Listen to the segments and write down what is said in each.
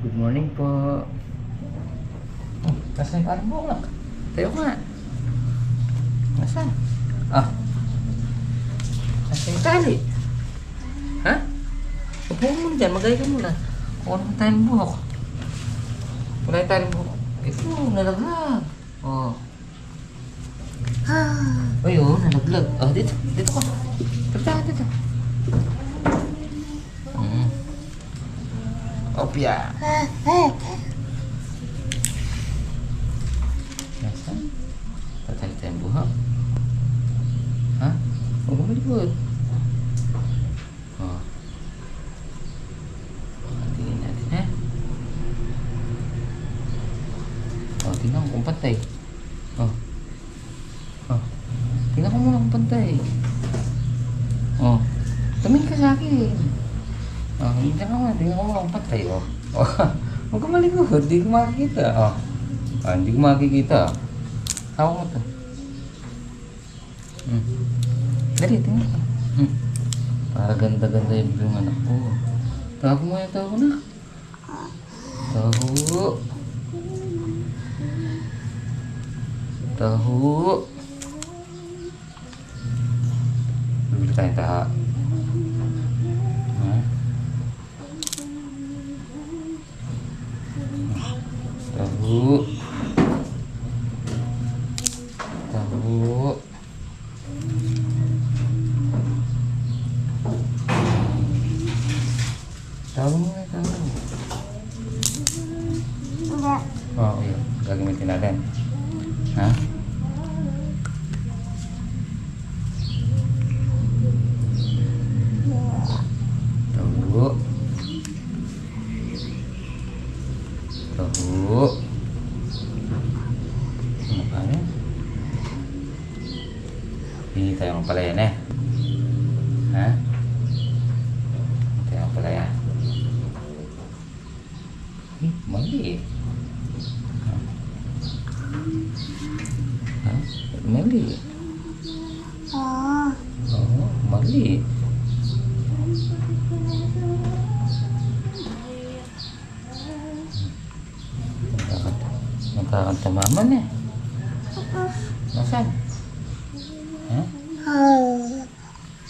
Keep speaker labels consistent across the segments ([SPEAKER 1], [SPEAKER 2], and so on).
[SPEAKER 1] Good morning po. Nasaan yung parang buka? Tayo nga. Nasaan? Ah. Nasaan yung tali? Ha? Upo mo muna dyan. Magay ka muna. Kuha naman tayo ng buhok. Wala yung tali buhok. Ito, nalaglag. Oh. Ay, oh, nalaglag. Oh, dito. Dito ka. Dito. Opya. Nasaan? Tatali tayong buhok. Ha? Huwag mo malikot. Oh. Tingnan natin, ha? Oh, tingnan ko kung pantay. Oh. Oh. Tingnan ko muna kung pantay. Oh. Tumingin ka sa akin. Oh, tingnan ko muna kung pantay. Oh. Oh. Huwag ka malikot. Hindi ko makikita. Oh. Ah, hindi ko makikita. Hawak mo ito. Dali, tingnan ko. Para ganda-ganda yung anak ko. Tago mo yung tago na. Tago. Taho. Bibili tayong taha. Taho. Taho. Taho mo na, taho. Oh, iya. Gagamitin natin. Ha? Tahu. Tahu. Ano pa yan? Hindi tayo magpalayan eh. Ha? Hindi tayo magpalayan. Mali. Mali. Oh, mali. Magkakanta maman eh. Nasaan? Ha?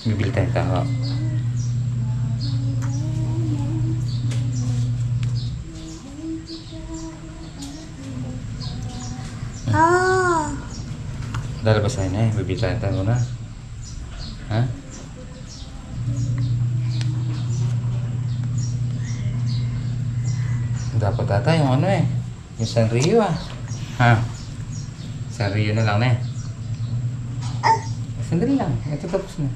[SPEAKER 1] Bibili tayo taho. Lalabas tayo na eh. Bibili tayo na. Ha? Dapat ata yung ano eh. Yung Sanrio ah. Ha? Sanrio na lang na eh. Sandali lang. Ito tapos na.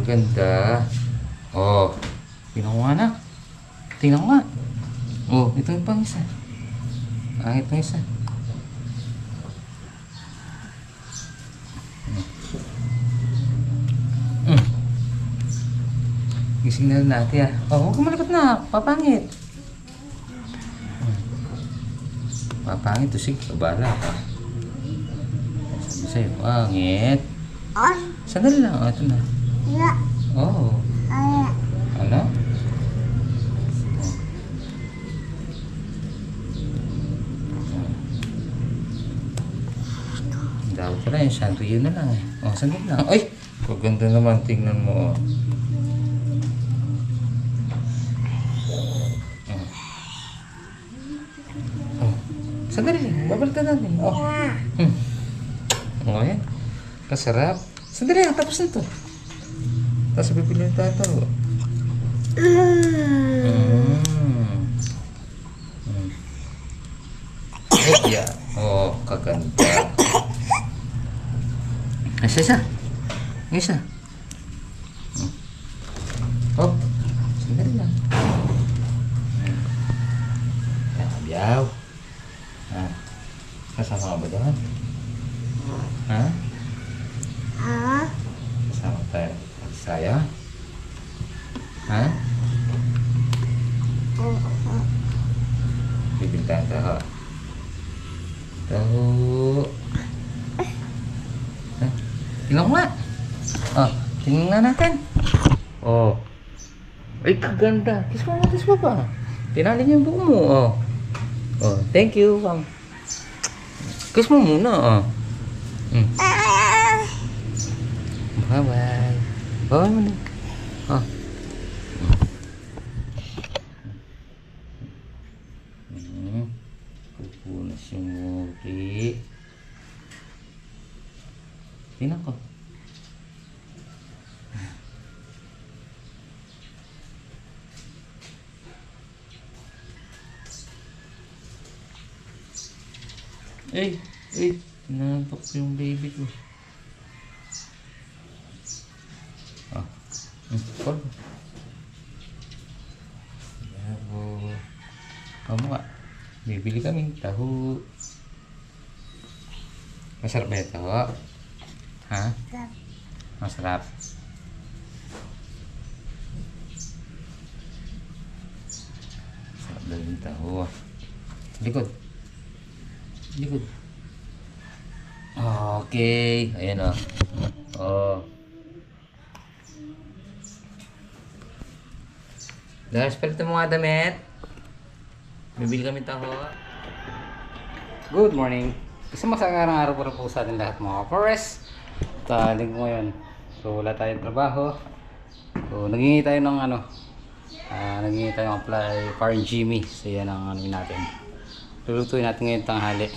[SPEAKER 1] Ganda. Oh. Tingnan ko nga na. Tingnan ko nga. Oh, ito yung pang isa. Angit na isa. Gising na natin ah. Oh, huwag kumalikot na. Papangit. Papangit to. Sige, kabala ka. Sabi sa'yo, pangit. Sandali lang. Oh, ito na. Oh. Ano? Dapat pala yung Sanrio na lang eh. Oh, sandali lang. Ay! Kaganda naman. Tingnan mo. Sandali lang. Babalitan natin. Oh. Oh, yan. Kasarap. Sandali lang. Tapos na ito. Tapos pipiliin tayo ito. Yeah. Oh, kaganda. Isa. Isa. Oh, sandali lang. Biyaw. Ha? Kasama ka ba doon? Ha? Kasama tayo. Saya? Ha? Bibintahan tayo. Tahu. Tingnan mo nga. Oh, tingnan natin. Oh, Ay, kaganda. Kiss mo pa. Tinali niya yung buko mo. Oh. Oh, thank you. Kiss mo muna. Oh. Mm. Bye-bye. Bye-bye mo na. Oh. Pupunas yung muri. Tingnan ko. Ay, nantok yung baby ko. Ah, call. Bravo. Kamu nga, bibili kami tahu. Masarap ba ito? Ha? Masarap. Masarap daw yung tahu. Likod. Likod. Okay. Ayan o. Oh. Dahil spelto mo nga damit. Bibili kami taho. Good morning. Isang masagarang araw para po sa atin lahat mga kapores. Talig mo ngayon. So wala tayong trabaho. So naghingi tayo ng naghingi tayo ng apply Parang Jimmy. So yan ang natin. Lulutuin natin ngayon tanghali.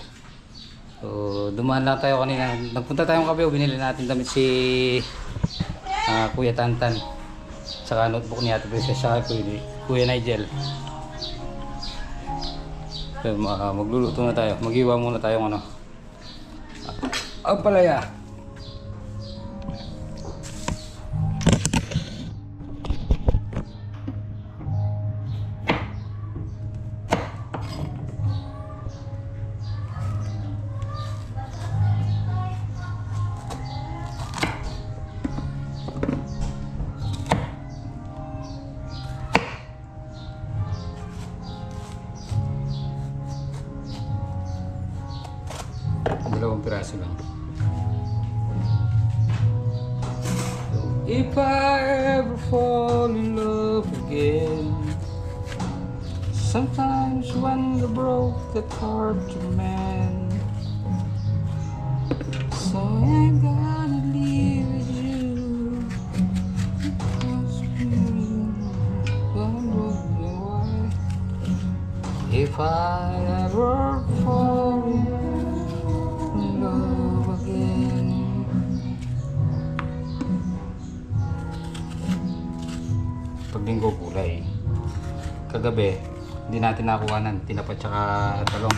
[SPEAKER 1] So dumaan lang tayo kanina. Nagpunta tayong Cavite. Binili natin damit si Kuya Tantan. Saka notebook ni Ate Princess. Saka Kuya Nigel. So, magluluto na tayo. Mag-iwa muna tayong ang palaya. Dalawang piraso lang. If I ever fall in love again, sometimes when the broke that heart to mend, so I ain't gonna leave with you. If I ever fall in love again. Pag linggo kulay. Kagabi, hindi natin nakuhanan. Tinapa tsaka talong.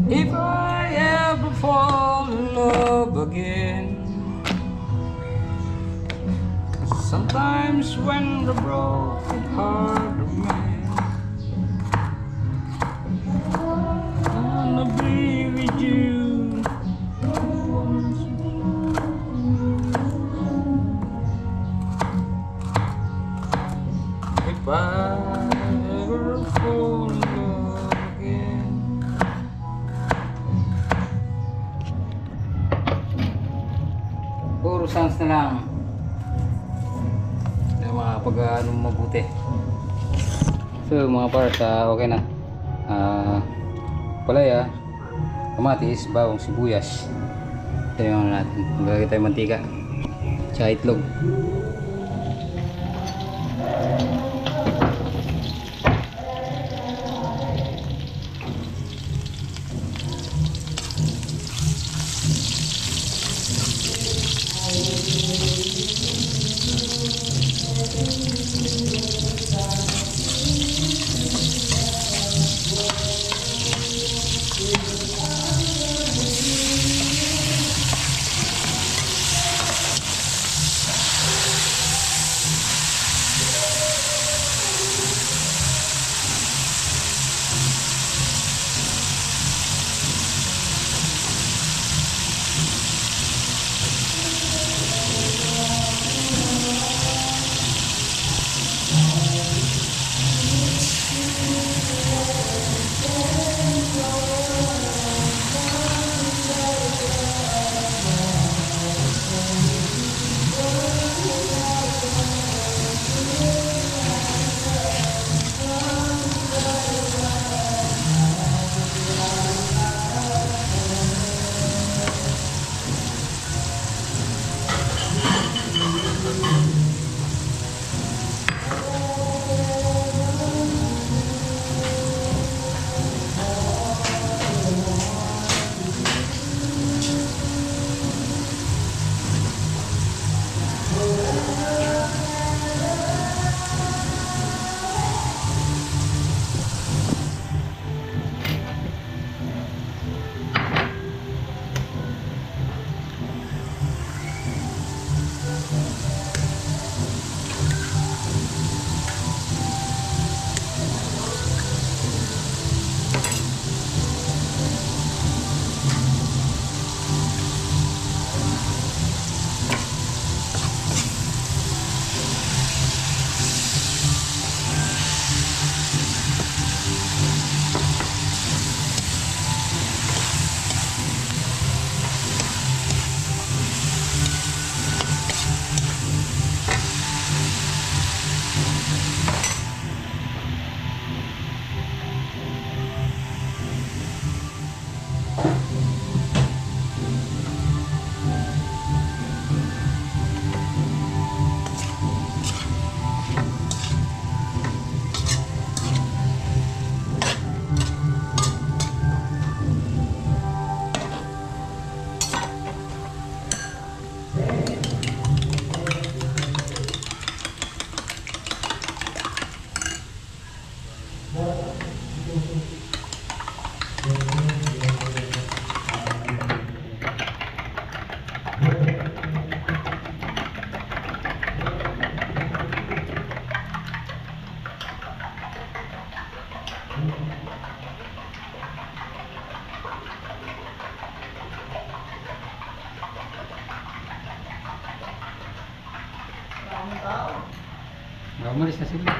[SPEAKER 1] If I ever fall in love again, sometimes when the broken heart of man, I wanna be with you. If I ever fall in love again. Puro sounds na lang. Hindi makapag mabuti. So mga parts, okay na. Palaya, kamatis, bawang, sibuyas. Ito yung natin. Maglagay tayo mantika. Tsaka itlog. Umalis na sila.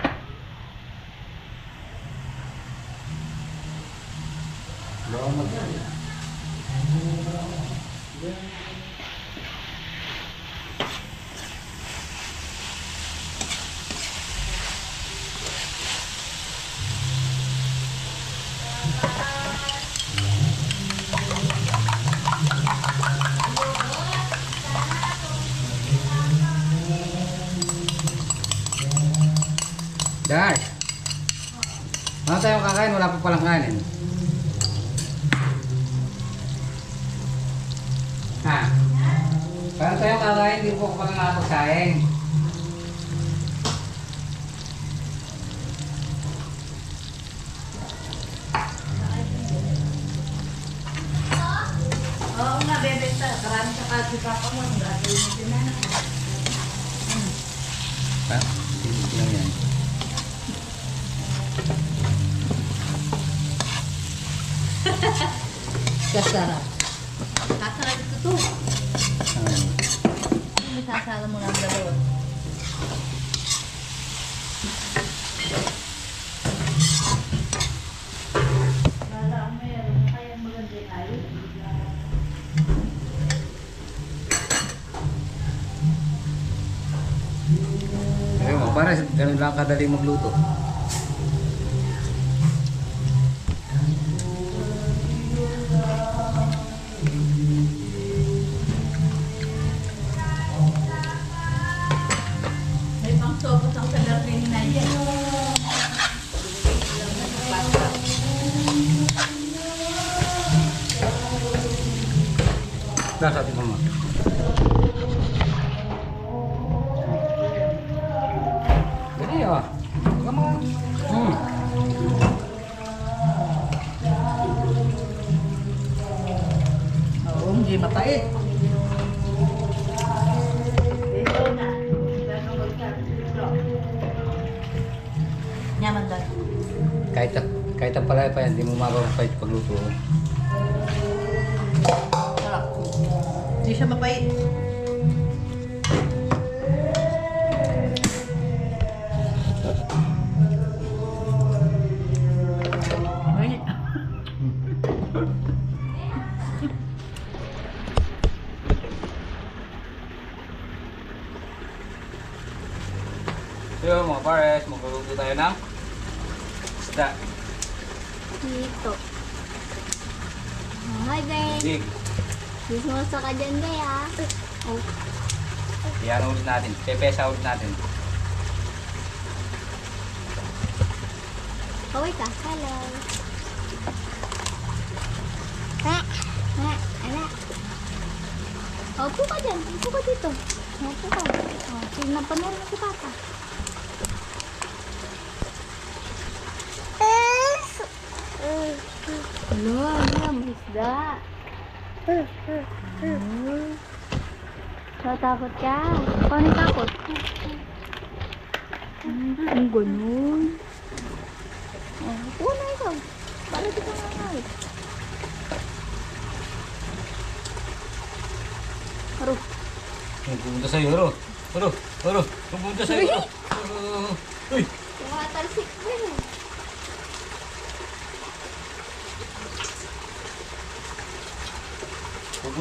[SPEAKER 1] Baka mag-alit. Dad! Ano tayong kakain? Wala pa palang kanin. Ha? Paano tayong kakain? Hindi po ko palang nakapagsaing.
[SPEAKER 2] Oo nga, bebenta. Karami sa kasi papa mo. Gagawin mo din na.
[SPEAKER 1] Ha? Hindi lang yan.
[SPEAKER 2] Kasarap. Kasarap ito to.
[SPEAKER 1] Ah.
[SPEAKER 2] Masasala mo lang dalawa. Wala ang meron. Kaya maganda yung ayos.
[SPEAKER 1] Ayun mo, para ganun lang kadali magluto.
[SPEAKER 2] May pang sopos ang salarin na yan.
[SPEAKER 1] Nasa atin mo. Dali ah. Come on.
[SPEAKER 2] Oo, hindi mapait. Ito na. Nyaman daw.
[SPEAKER 1] Kahit ang palaya pa yan, hindi mo mapapapait pagluto.
[SPEAKER 2] Sarap. Hindi siya mapait. Ay.
[SPEAKER 1] So mga pares, magluluto tayo ng isda.
[SPEAKER 3] Dito. Oh, hi guys.
[SPEAKER 1] Dig.
[SPEAKER 3] Bismosa ka dyan guys. Oh.
[SPEAKER 1] Iyan ulit natin. Pepesa ulit natin.
[SPEAKER 3] Kaway ka. Hello. Ha? Ha? Ala. Opo ka dyan. Opo ka dito. Opo ka. Oh, pinapanood na si Papa. Ano, may isda. Tatakot ka. Paano takot? Ang ganun. Oh, upo na ikaw. Paano di ka nangal? Aro.
[SPEAKER 1] Pupunta sa'yo, Ro. Pupunta sa'yo, Ro. Uy!
[SPEAKER 3] Tumatalsik mo yun.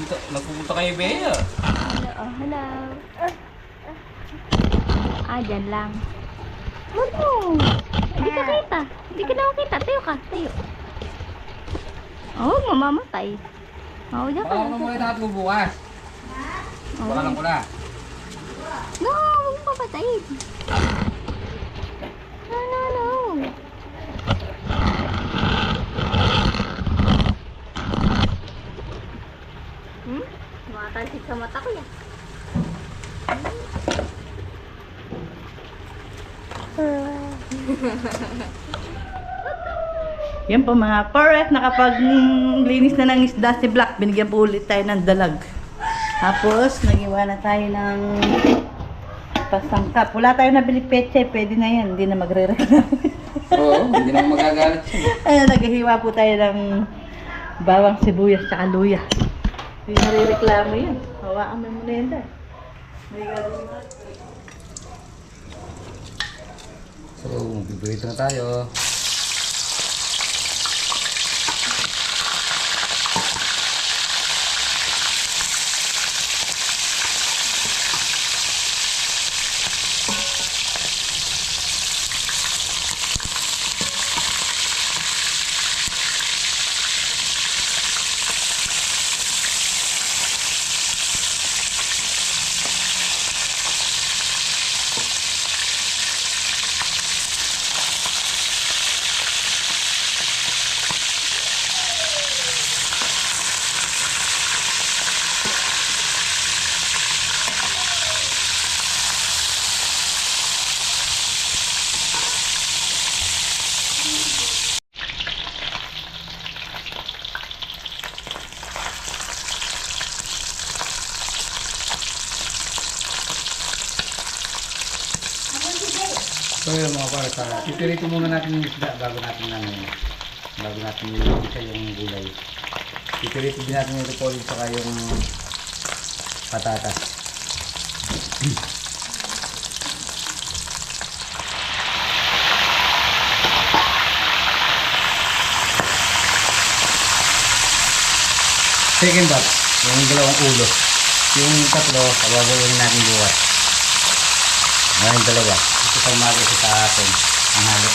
[SPEAKER 1] Nagpupunta kayo, Bea.
[SPEAKER 3] Hello, oh, hello. Dyan lang. Ano? Hindi ka kita. Hindi ka na kita. Tayo ka. Tayo. Oh, mamamatay. Oh, dyan ka.
[SPEAKER 1] Baka mo muna tayo bukas.
[SPEAKER 3] Oh.
[SPEAKER 1] Baka lang ko na.
[SPEAKER 3] No, huwag mo papatayin. No. Tumatalsik sa mata ko yan.
[SPEAKER 2] Yan po mga pares, nakapaglinis na ng isda si Black. Binigyan po ulit tayo ng dalag. Tapos, nag-iwa na tayo ng pasangkap. Wala tayo nabili peche, pwede na yan. Hindi na magre-reklamo.
[SPEAKER 1] Oo, hindi naman magagalit siya.
[SPEAKER 2] Ayan, naghihiwa po tayo ng bawang sibuyas at luya. Hindi na reklamo yan. Hawaan mo muna yan dahil. May gagawin natin.
[SPEAKER 1] So, magbibrito na tayo. So yun mga para sa pipirito muna natin yung isda bago natin ilagay yung gulay. Pipirito din natin yung repolyo saka yung patatas. Second batch, yung dalawang ulo. Yung tatlo, pababawin natin bukas. Ngayon dalawa. Ito sa umaga sa atin. Ang halo.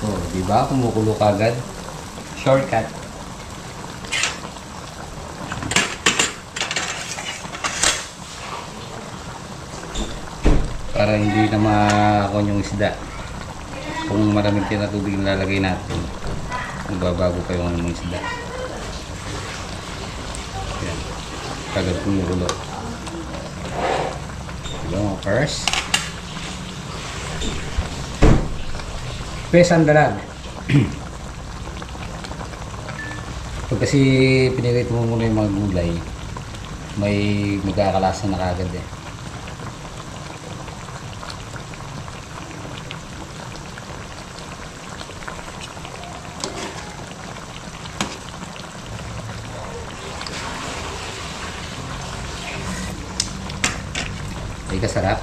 [SPEAKER 1] Oh, di ba? Kumukulo kagad. Shortcut. Para hindi na makakon yung isda. Kung maraming tinatubig na lalagay natin, magbabago pa yung isda. Yan. Kagad kumukulo. Diba, first. Pesang dalag. Pag kasi pinirito mo muna yung mga gulay, may magkakalasa na kagad eh. Ay kasarap.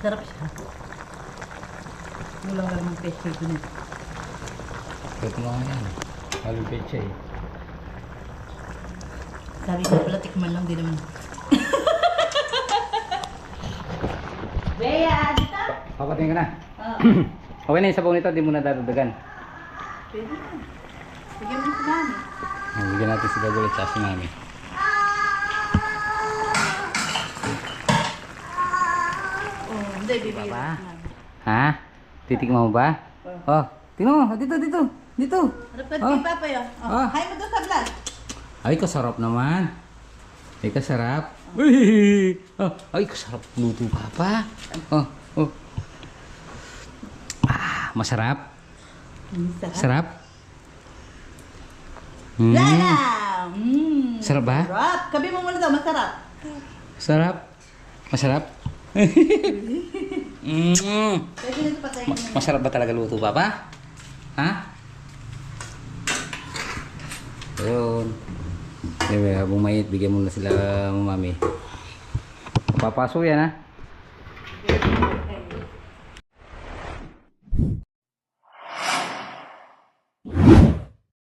[SPEAKER 2] Sarap siya. Wala ka naman peche ko na.
[SPEAKER 1] Ito mga yan. Halong pecha eh.
[SPEAKER 2] Sabi ko pala, tikman lang din naman. Bea, dito?
[SPEAKER 1] Papatingin ka na.
[SPEAKER 2] Oo.
[SPEAKER 1] Okay na yung sabaw nito, di mo na dadagdagan.
[SPEAKER 2] Pwede na. Bigyan mo si mami.
[SPEAKER 1] Bigyan natin si Dagulit at si Mami.
[SPEAKER 2] Oh, hindi, bibigyan
[SPEAKER 1] Baba.
[SPEAKER 2] mo si mami.
[SPEAKER 1] Ha? Titikman mo ba? Oh, tingnan mo. Dito, dito. Dito.
[SPEAKER 2] Harap ka
[SPEAKER 1] Oh.
[SPEAKER 2] kay Papa yun. Oh.
[SPEAKER 1] Oh.
[SPEAKER 2] Hi mo doon sa vlog.
[SPEAKER 1] Ay, kasarap naman. Ay, kasarap. Uy! Oh, ay, kasarap luto, Papa. Oh, oh. Ah, masarap.
[SPEAKER 2] Sarap.
[SPEAKER 1] Sarap. Mm.
[SPEAKER 2] Lala!
[SPEAKER 1] Sarap ba?
[SPEAKER 2] Sarap. Kabi mo muna daw, masarap.
[SPEAKER 1] Sarap. Masarap.
[SPEAKER 2] Pwede na ito patayin mo.
[SPEAKER 1] Masarap ba talaga luto, Papa? Ha? Ayun. Anyway, habang mait, bigyan mo na sila, Mami. Papasok yan, ha?